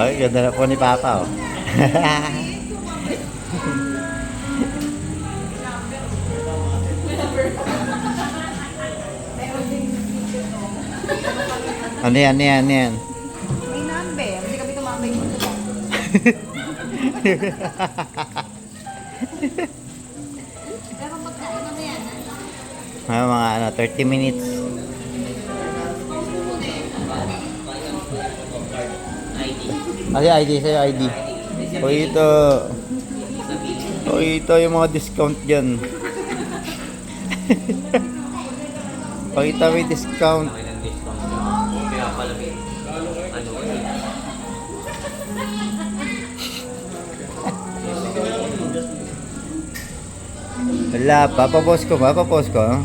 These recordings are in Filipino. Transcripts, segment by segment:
Ay, ganda na po ni Papa, oh. Ano yan, ano yan, ano yan? May number. Hindi kami tumambay mo. Pero pagkain na yan. Mga ano, 30 minutes. Ay, ID, sa'yo ID. O ito. O ito yung mga discount dyan. O ito may discount. Wala pa, papost ko ba? Papost ko.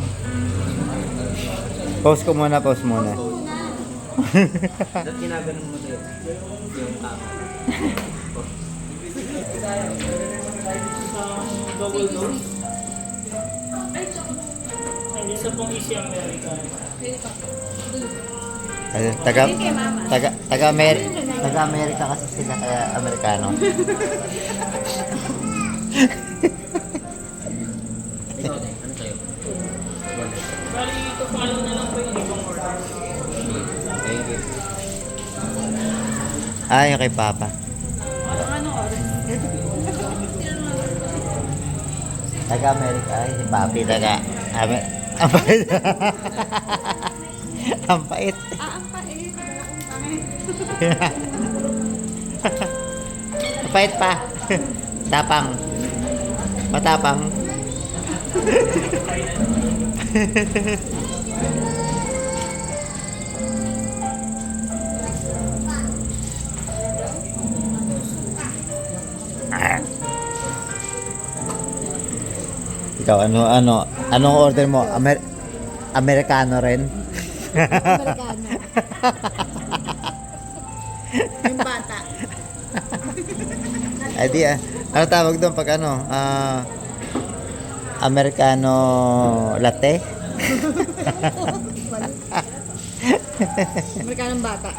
Post ko muna, post muna. Dapat ginaganon mo tayo yung double dose. Hindi sa pong easy American. Taga Amerika kasi sila kaya Amerikano. ikaw din, ano tayo? Bali, ito follow na lang po yung ibang order. Thank you. Ay, kay Papa. Ano oras? Taga Amerika, ay si Papi taga ang pait. Ang pait. Ang pait. Ang pait pa. Tapang. Matapang. Ikaw, anong order mo? Amerikano rin? Amerikano. Yung bata. Ay di ano tawag doon pag Amerikano latte? Amerikanong bata.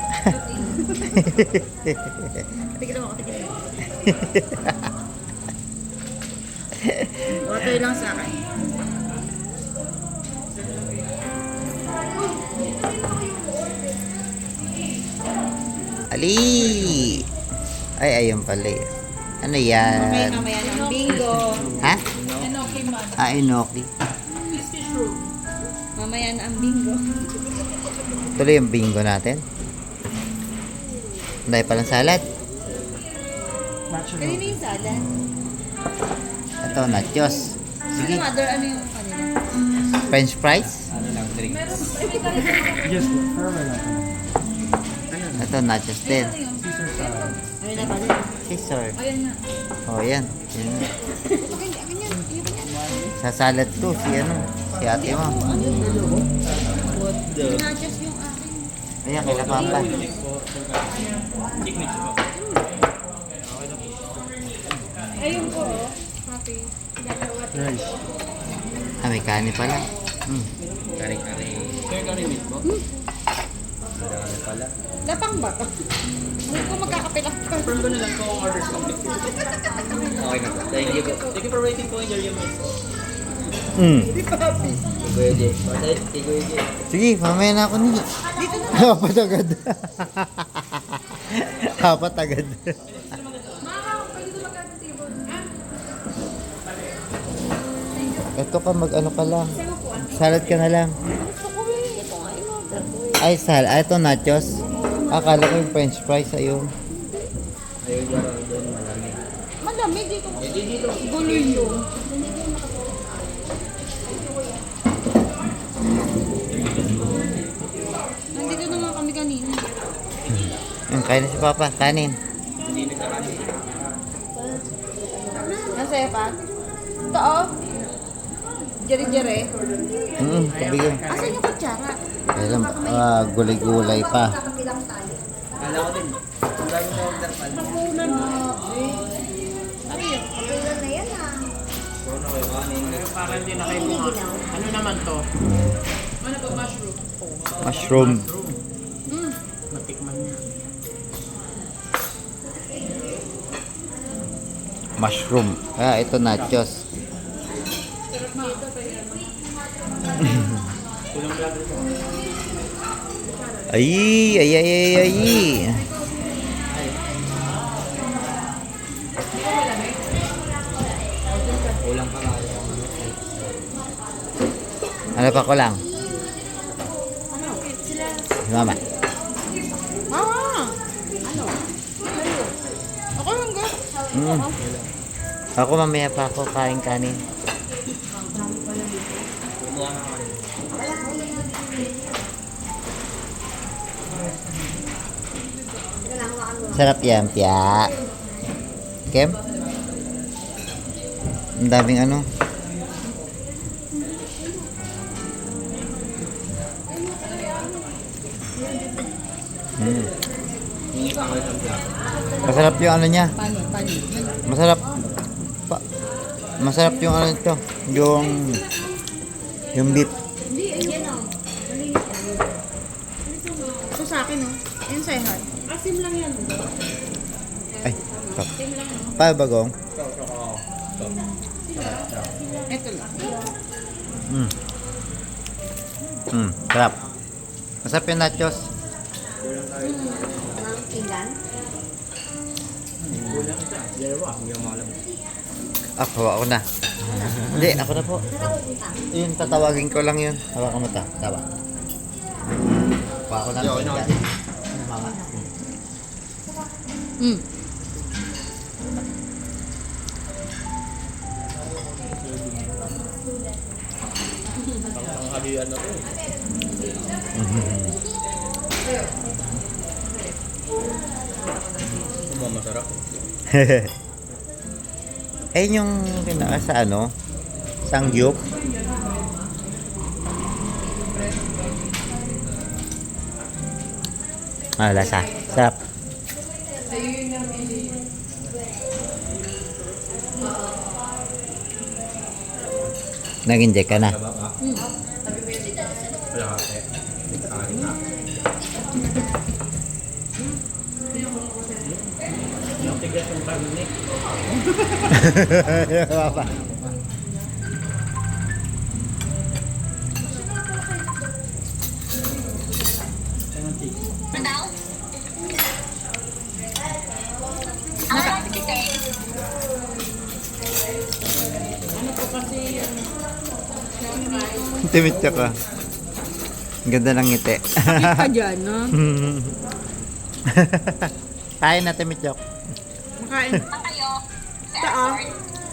Katigil mo, katigil mo. Water lang sa akin. Ali! Ay, ayun pala eh. Ano yan? Mamaya ng bingo. Ha? Enoki man. Ah, inoki. Whiskey shrew. Mamaya na ang bingo. Tuloy yung bingo natin. Dahil palang salad. Kanina yung salad. Ito, nachos. Sige. Mother, ano yung kanina? French fries. Ano lang, drinks? Just further natin. Ito, nachos din. Ano na pala? Caesar. Ayan na. Oh, yan. Yan. Akin yan. Sa salad to, si ate mo. Pinachos yung akin. Ayan, kay Papa. Ayun po, oh. Happy. Rice. Ah, may kanin pala. Kari-kari. Kari-kari meat mo? Dami pala. Lapang ba ito? Hindi ko magkakapilang ka. Confirm ko na lang kung orders complete. Okay na po. Thank you po. Thank you for waiting po. Enjoy your meal. Si Kuya Jay. Pasay, si Kuya Jay. Sige, mamaya na ako ni. Apat agad. Apat agad. Ito ka, mag-ano ka lang. Salad ka na lang. Gusto ko eh. Ito nga yung order ko eh. Ay, ito nachos. Akala ko yung french fries ayun. Ayaw niya lang doon marami. Malamig dito. Dito. Guloy yun. Nandito na nga kami kanina. Kain na si Papa, kanin. Nasaya pa? Ito oh. Jere-jere. Kabigyan. Asan yung kutsara? Alam, gulay-gulay pa. Kala ko din. Ang dami mo order pala. Papunan mo. Ano yun? Ulan na yan ah. Puro na kayo kanin. Pero parang hindi na kayo mga... Ano naman to? Ano ba mushroom? Mushroom. Matikman niya. mushroom. Ah, ito nachos. Ay, ay, ay, ay, ay. Kulang pa nga. Ano pa ko lang? Mama. Ah! Ano? Ako lang ga. Mm. Ako mamaya pa ako kain kanin. Kumuha na ako rin. Sarap yan, Pia. Kem? Ang daming ano. Mm. Hingi pa ako ng plato. Masarap yung ano niya. Paano? Masarap. Masarap yung ano ito. Yung beef. Ito sa akin, no? Yan sa'yo, Han. Asim lang yan. Ay, stop. Pa bagong. Ito lang. Mm. Mm, sarap. Masarap yung nachos. Ako na. Hindi, ako na po. Yun, tatawagin ko lang yun. Hawakan mo ta. Tawa. Ako na. Yan. Mama. Mm. Panghalian na to. Masarap. Ayun yung kinaka sa ano? Sangyup. Ah, lasa. Sarap. Nag-inject ka na. Yung tigas yung pag-unik. Papa. Timid ka pa. Ang ganda ng ngiti. Ka dyan, no? Kain na, Timid Chok. Makain. Saan?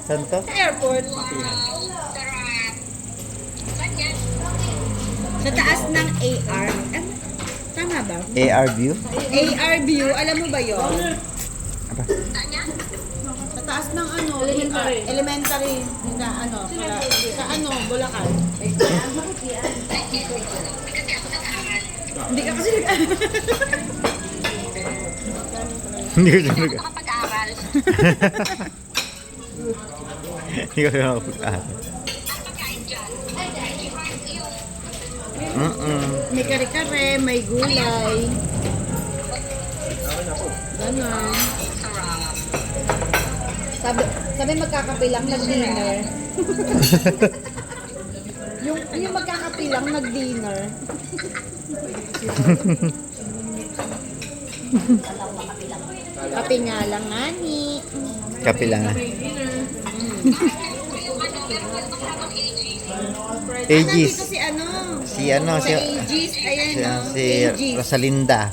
Saan to? Sa airport. Sa taas ng AR. Ano? Tama ba? AR view? AR view, alam mo ba yun? Apa? Sa taas ng ano, elementary na ano, sa ano, Bulacan. Hindi ka kasi Hindi ko siya nag- Hindi ko siya nakapag-aral. may kare-kare, may gulay. Ganon. Sabi magkakapilang nag-dinner. yung magkakapilang nag-dinner. Kape nga lang, ngani. Kape lang ah. Aegis. Nandito si ano? Si ano, Sa Aegis, ayan o. si Rosalinda.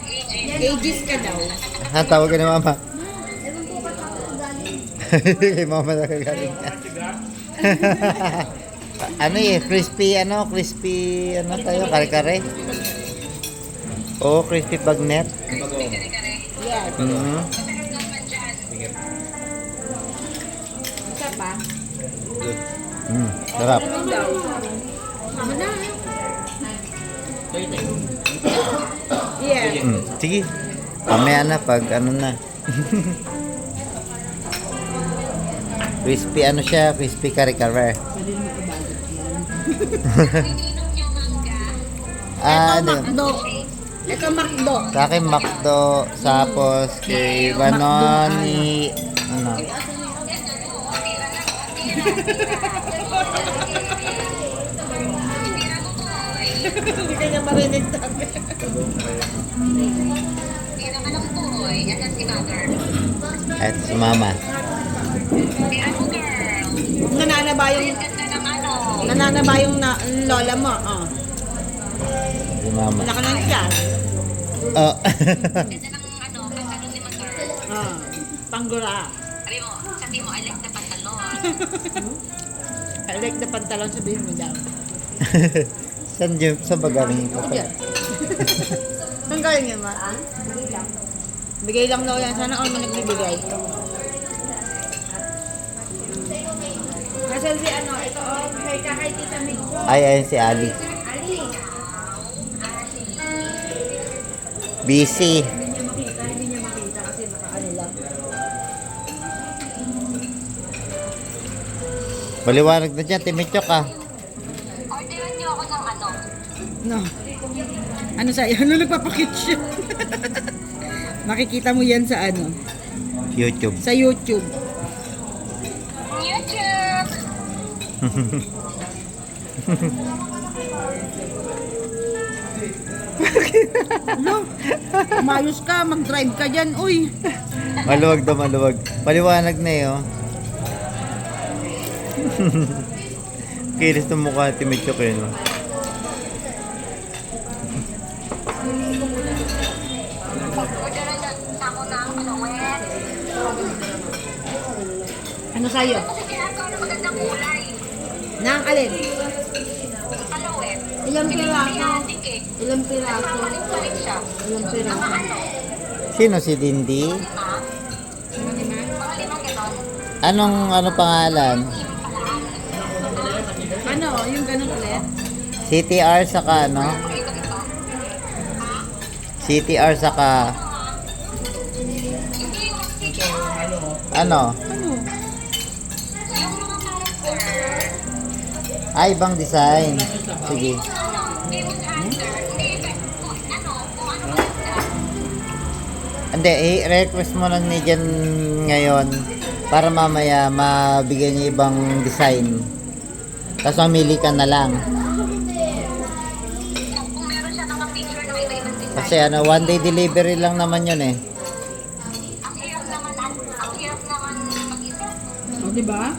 Aegis ka daw. Ha, tawag ka na mama. Kay mama na kagaling ka. Ano crispy tayo, kare-kare. Oo, crispy bagnet. Yes. Mm-hmm. Isa pa? Sarap. Ano daw? Tama na. Yeah. Sige. Mamaya na pag ano na. Crispy ano siya, crispy kare-kare. Ito Macdo. Ito Macdo. Sa akin Macdo, tapos kay Banoni, ano, Hindi ka niya marinig tabi. At si mama. Nananaba yung lola mo. Oh. Si mama. Laka ng siya. Oh. Oh. Panggura. I like the pantalon, sabihin mo daw. Saan ba galing ito? Diyan. Saan galing yun, ma? Bigay lang daw yan. Sana all mo nagbibigay. Nasaan si ano? Ito, oh. Kay Tita Mig ko. Ay, ayun si Ali. Ali. Busy. Hindi niya makita kasi nakaano lang. Maliwanag na dyan, Timichok ah. Orderan niyo ako ng ano? No. Ano sa'yo? Ano nagpapakit siya? Makikita mo yan sa ano? YouTube. Sa YouTube. YouTube! No. Umayos ka, mag-drive ka dyan, uy. Maluwag daw, maluwag. Maliwanag na eh, oh. Kilis ng mukha, Timichok yun, oh. Orderan niyo ako ng palawet. Ano sa'yo? Kasi ginagawa ng magandang kulay. Nang alin? Palawet. Ilang piraso? Pinatik eh. Ilang piraso? Palit-palit siya. Ilang piraso? Sino si Dindy? Mga limang ganon. Ano pangalan? Ano? Yung ganun ulit? CTR saka ano? CTR saka ano? Ano? Ay, ibang design. Sige. Hindi, i-request mo lang ni Jen ngayon para mamaya mabigyan niya ibang design. Tapos mamili ka na lang. Kung meron siya ng picture na may ibang design. Kasi ano, one day delivery lang naman yun eh. Ang hirap naman mag-isip. O, diba?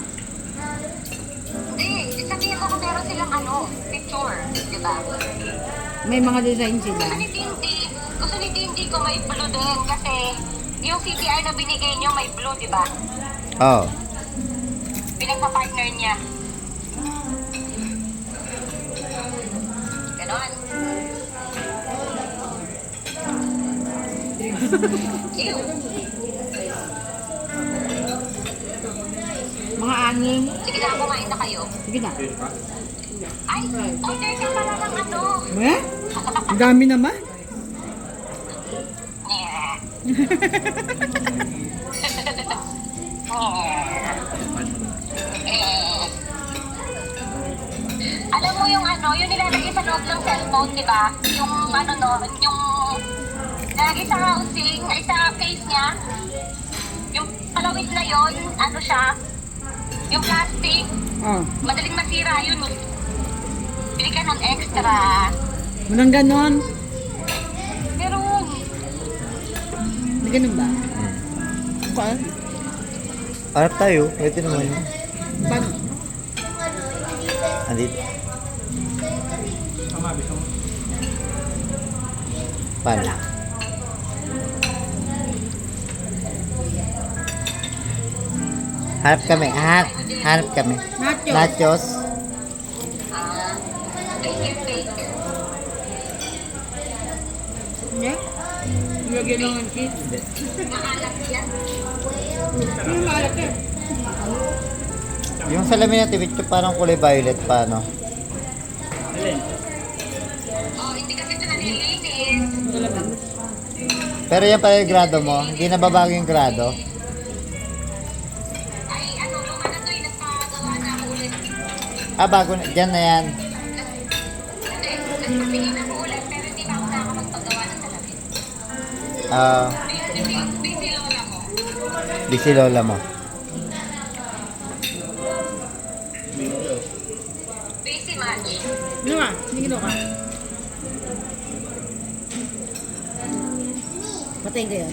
Hindi, sabihin mo kung meron silang picture. Diba? May mga design sila. Gusto ni Tindy ko may blue din kasi yung CTR na binigay niyo may blue, diba? Oh. Pinagpa-partner niya. Ganon. Ew. Mga anim. Sige na, kumain na kayo. Sige na. Ay, order ka pala ng ano. Eh? Ang dami naman. Yeah. Alam mo yung yung nilalagay sa loob ng cellphone, di ba? Yung yung nilalagay sa housing, ay sa case niya. Yung palawit na yon, siya, yung plastic, Oh. madaling masira yun. Bili ka ng extra. Walang ganon. Meron. May ganun ba? Paano? Harap tayo. Ito naman yun. Paano? Andito. Paano? Harap kami. Harap kami. Nacho. Nachos. Bake. Yeah? Lagyan lang ang cheese. Maalat yan. Ano maalat eh? Yung salamin natin, ito parang kulay violet pa, no? Oh, hindi kasi ito nalilinis. Pero yan pala yung grado mo. Hindi nababago yung grado. Ay, luma na ito, nagpagawa na ako ulit. Ah, bago na. Diyan na yan. Nagpapingin ako ulit, pero hindi pa ako nakakapagpagawa ng salamin. Ah, Busy lola ko. busy lola mo. Basic match. Ano ka? Hindi ginawa ka. Patayin ko yan.